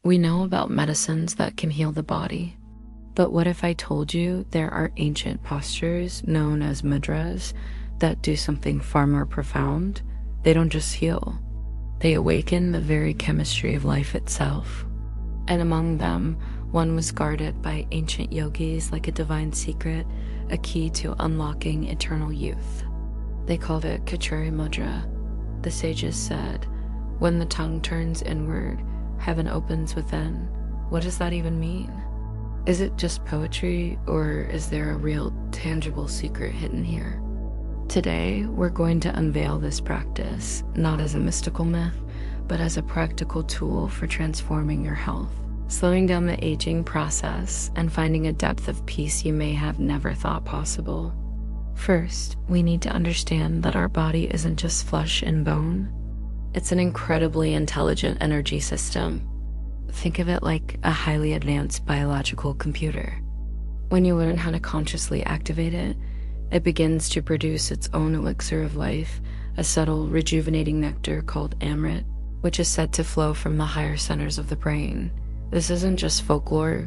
We know about medicines that can heal the body, but what if I told you there are ancient postures known as mudras that do something far more profound? They don't just heal, they awaken the very chemistry of life itself. And among them, one was guarded by ancient yogis like a divine secret, a key to unlocking eternal youth. They called it Khechari Mudra. The sages said, when the tongue turns inward, heaven opens within. What does that even mean? Is it just poetry, or is there a real, tangible secret hidden here? Today, we're going to unveil this practice, not as a mystical myth, but as a practical tool for transforming your health, slowing down the aging process, and finding a depth of peace you may have never thought possible. First, we need to understand that our body isn't just flesh and bone. It's an incredibly intelligent energy system. Think of it like a highly advanced biological computer. When you learn how to consciously activate it, it begins to produce its own elixir of life, a subtle, rejuvenating nectar called amrit, which is said to flow from the higher centers of the brain. This isn't just folklore.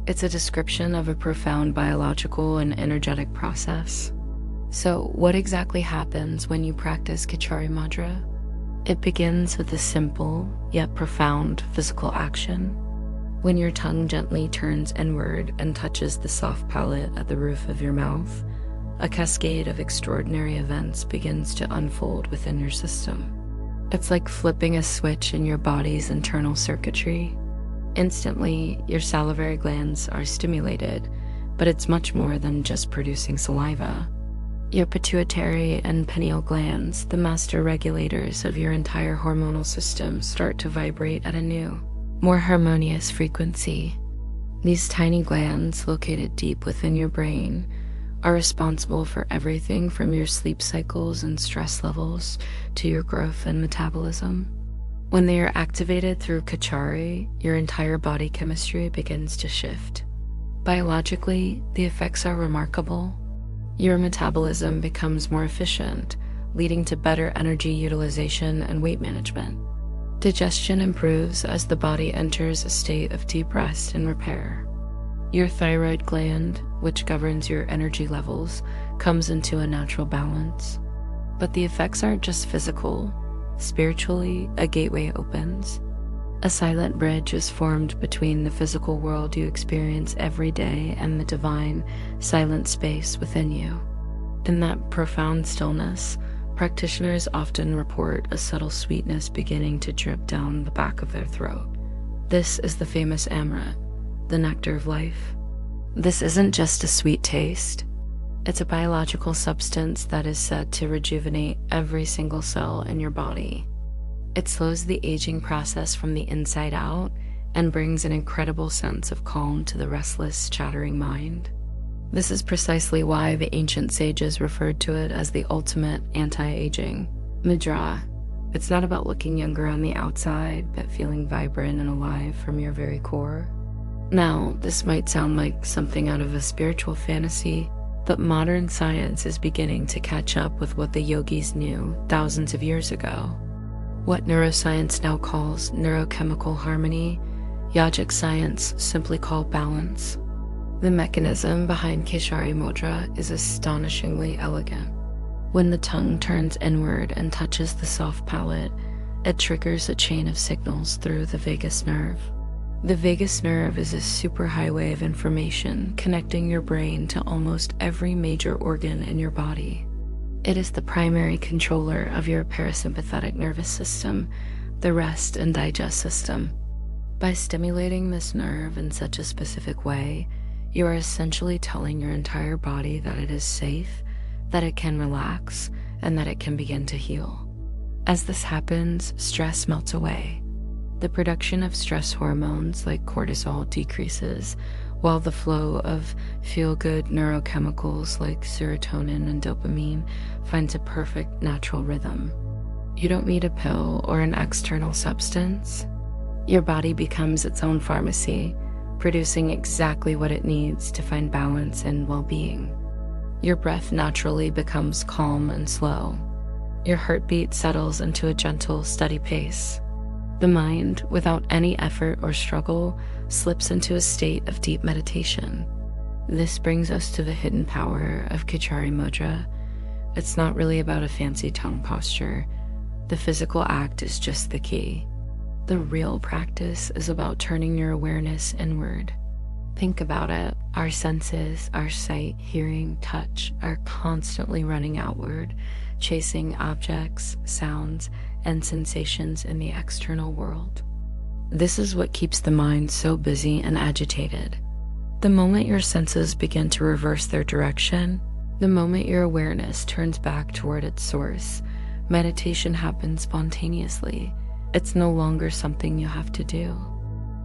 It's a description of a profound biological and energetic process. So, what exactly happens when you practice Khechari Mudra? It begins with a simple, yet profound physical action. When your tongue gently turns inward and touches the soft palate at the roof of your mouth, a cascade of extraordinary events begins to unfold within your system. It's like flipping a switch in your body's internal circuitry. Instantly, your salivary glands are stimulated, but it's much more than just producing saliva. Your pituitary and pineal glands, the master regulators of your entire hormonal system, start to vibrate at a new, more harmonious frequency. These tiny glands, located deep within your brain, are responsible for everything from your sleep cycles and stress levels to your growth and metabolism. When they are activated through Khechari, your entire body chemistry begins to shift. Biologically, the effects are remarkable. Your metabolism becomes more efficient, leading to better energy utilization and weight management. Digestion improves as the body enters a state of deep rest and repair. Your thyroid gland, which governs your energy levels, comes into a natural balance. But the effects aren't just physical. Spiritually, a gateway opens. A silent bridge is formed between the physical world you experience every day and the divine, silent space within you. In that profound stillness, practitioners often report a subtle sweetness beginning to drip down the back of their throat. This is the famous amrit, the nectar of life. This isn't just a sweet taste. It's a biological substance that is said to rejuvenate every single cell in your body. It slows the aging process from the inside out and brings an incredible sense of calm to the restless, chattering mind. This is precisely why the ancient sages referred to it as the ultimate anti-aging Mudra. It's not about looking younger on the outside, but feeling vibrant and alive from your very core. Now, this might sound like something out of a spiritual fantasy, but modern science is beginning to catch up with what the yogis knew thousands of years ago. What neuroscience now calls neurochemical harmony, yogic science simply called balance. The mechanism behind Khechari Mudra is astonishingly elegant. When the tongue turns inward and touches the soft palate, it triggers a chain of signals through the vagus nerve. The vagus nerve is a superhighway of information connecting your brain to almost every major organ in your body. It is the primary controller of your parasympathetic nervous system, the rest and digest system. By stimulating this nerve in such a specific way, you are essentially telling your entire body that it is safe, that it can relax, and that it can begin to heal. As this happens, stress melts away. The production of stress hormones like cortisol decreases, while the flow of feel-good neurochemicals like serotonin and dopamine finds a perfect natural rhythm. You don't need a pill or an external substance. Your body becomes its own pharmacy, producing exactly what it needs to find balance and well-being. Your breath naturally becomes calm and slow. Your heartbeat settles into a gentle, steady pace. The mind, without any effort or struggle, slips into a state of deep meditation. This brings us to the hidden power of Khechari Mudra. It's not really about a fancy tongue posture. The physical act is just the key. The real practice is about turning your awareness inward. Think about it. Our senses, our sight, hearing, touch, are constantly running outward, chasing objects, sounds, and sensations in the external world. This is what keeps the mind so busy and agitated. The moment your senses begin to reverse their direction, the moment your awareness turns back toward its source, meditation happens spontaneously. It's no longer something you have to do.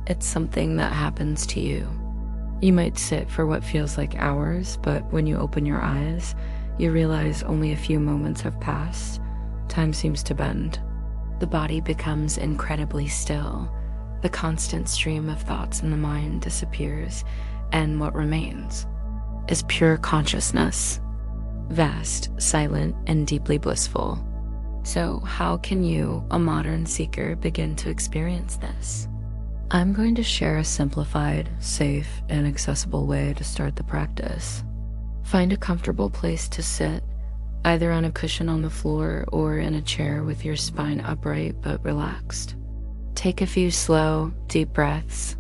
It's something that happens to you. You might sit for what feels like hours, but when you open your eyes, you realize only a few moments have passed. Time seems to bend. The body becomes incredibly still. The constant stream of thoughts in the mind disappears, and what remains is pure consciousness, vast, silent, and deeply blissful. So how can you, a modern seeker, begin to experience this? I'm going to share a simplified, safe, and accessible way to start the practice. Find a comfortable place to sit, either on a cushion on the floor or in a chair with your spine upright but relaxed. Take a few slow, deep breaths.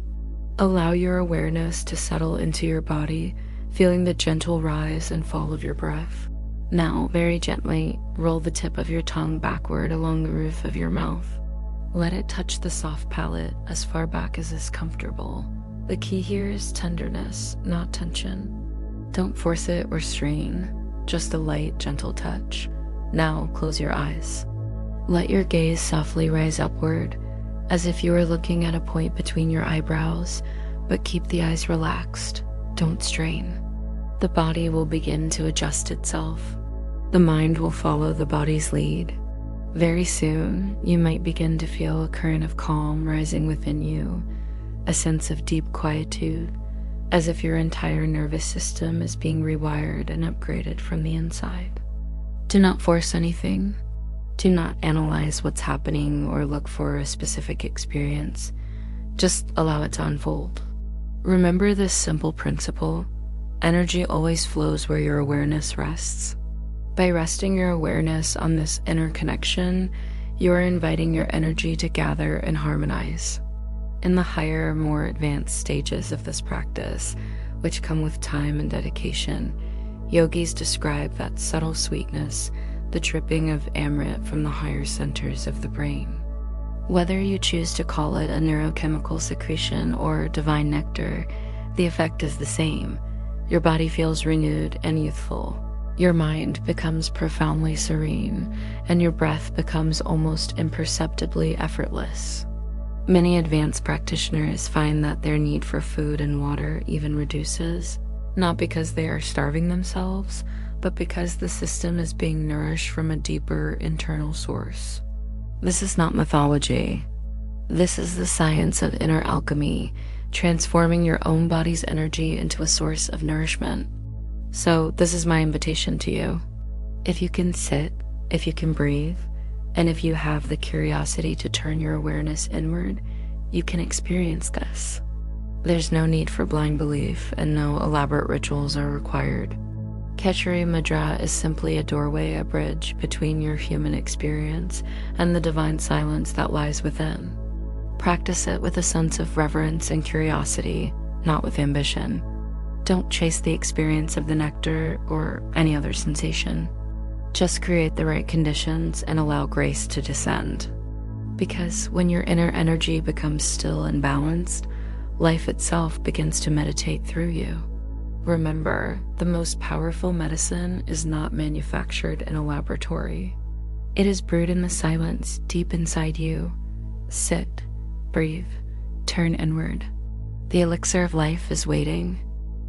Allow your awareness to settle into your body, feeling the gentle rise and fall of your breath. Now, very gently, roll the tip of your tongue backward along the roof of your mouth. Let it touch the soft palate as far back as is comfortable. The key here is tenderness, not tension. Don't force it or strain, just a light, gentle touch. Now, close your eyes. Let your gaze softly rise upward, as if you were looking at a point between your eyebrows, but keep the eyes relaxed. Don't strain. The body will begin to adjust itself. The mind will follow the body's lead. Very soon, you might begin to feel a current of calm rising within you, a sense of deep quietude, as if your entire nervous system is being rewired and upgraded from the inside. Do not force anything. Do not analyze what's happening or look for a specific experience. Just allow it to unfold. Remember this simple principle: energy always flows where your awareness rests. By resting your awareness on this inner connection, you are inviting your energy to gather and harmonize. In the higher, more advanced stages of this practice, which come with time and dedication, yogis describe that subtle sweetness, the dripping of amrit from the higher centers of the brain. Whether you choose to call it a neurochemical secretion or divine nectar, the effect is the same. Your body feels renewed and youthful. Your mind becomes profoundly serene, and your breath becomes almost imperceptibly effortless. Many advanced practitioners find that their need for food and water even reduces, not because they are starving themselves, but because the system is being nourished from a deeper internal source. This is not mythology. This is the science of inner alchemy, transforming your own body's energy into a source of nourishment. So this is my invitation to you. If you can sit, if you can breathe, and if you have the curiosity to turn your awareness inward, you can experience this. There's no need for blind belief, and no elaborate rituals are required. Khechari Mudra is simply a doorway, a bridge between your human experience and the divine silence that lies within. Practice it with a sense of reverence and curiosity, not with ambition. Don't chase the experience of the nectar or any other sensation. Just create the right conditions and allow grace to descend. Because when your inner energy becomes still and balanced, life itself begins to meditate through you. Remember, the most powerful medicine is not manufactured in a laboratory. It is brewed in the silence deep inside you. Sit, breathe, turn inward. The elixir of life is waiting.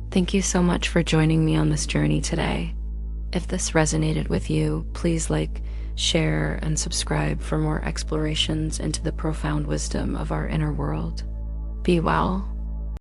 Thank you so much for joining me on this journey today. If this resonated with you, please like, share, and subscribe for more explorations into the profound wisdom of our inner world. Be well.